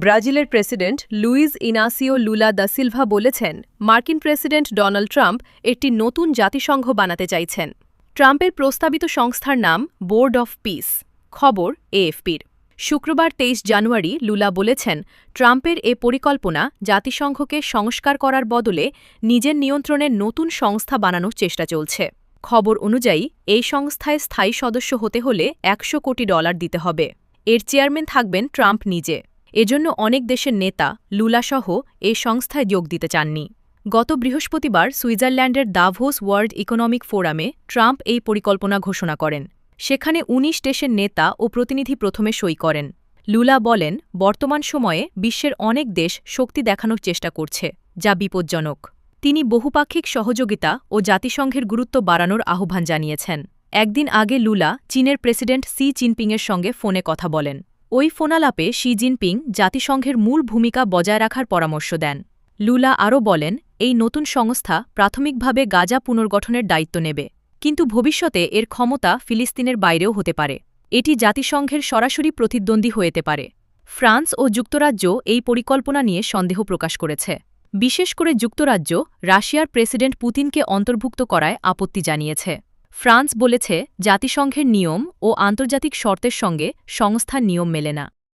ব্রাজিলের president Luiz Inacio Lula da Silva বলেছেন, মার্কিন প্রেসিডেন্ট ডোনাল্ড ট্রাম্প একটি নতুন জাতিসংঘ বানাতে চাইছেন। ট্রাম্পের প্রস্তাবিত সংস্থার নাম বোর্ড অফ পিস। খবর এএফপির। শুক্রবার ২৩ জানুয়ারি লুলা বলেছেন, ট্রাম্পের এ পরিকল্পনা জাতিসংঘকে সংস্কার করার বদলে নিজের নিয়ন্ত্রণের নতুন সংস্থা বানানোর চেষ্টা চলছে। খবর অনুযায়ী এই সংস্থায় স্থায়ী সদস্য হতে হলে $১০০ কোটি দিতে হবে। এর চেয়ারম্যান থাকবেন ট্রাম্প নিজে। এজন্য অনেক দেশের নেতা লুলাসহ এই সংস্থায় যোগ দিতে চাননি। গত বৃহস্পতিবার সুইজারল্যান্ডের দাভোস ওয়ার্ল্ড ইকোনমিক ফোরামে ট্রাম্প এই পরিকল্পনা ঘোষণা করেন। সেখানে ১৯ দেশের নেতা ও প্রতিনিধি প্রথমে সই করেন। লুলা বলেন, বর্তমান সময়ে বিশ্বের অনেক দেশ শক্তি দেখানোর চেষ্টা করছে, যা বিপজ্জনক। তিনি বহুপাক্ষিক সহযোগিতা ও জাতিসংঘের গুরুত্ব বাড়ানোর আহ্বান জানিয়েছেন। একদিন আগে লুলা চীনের প্রেসিডেন্ট শি জিনপিংয়ের সঙ্গে ফোনে কথা বলেন। ওই ফোনালাপে শি জিনপিং জাতিসংঘের মূল ভূমিকা বজায় রাখার পরামর্শ দেন। লুলা আরও বলেন, এই নতুন সংস্থা প্রাথমিকভাবে গাজা পুনর্গঠনের দায়িত্ব নেবে, কিন্তু ভবিষ্যতে এর ক্ষমতা ফিলিস্তিনের বাইরেও হতে পারে। এটি জাতিসংঘের সরাসরি প্রতিদ্বন্দ্বী হতে পারে। ফ্রান্স ও যুক্তরাজ্য এই পরিকল্পনা নিয়ে সন্দেহ প্রকাশ করেছে। বিশেষ করে যুক্তরাজ্য রাশিয়ার প্রেসিডেন্ট পুতিনকে অন্তর্ভুক্ত করায় আপত্তি জানিয়েছে। ফ্রান্স বলেছে, জাতিসংঘের নিয়ম ও আন্তর্জাতিক শর্তের সঙ্গে সংস্থার নিয়ম মেলে না।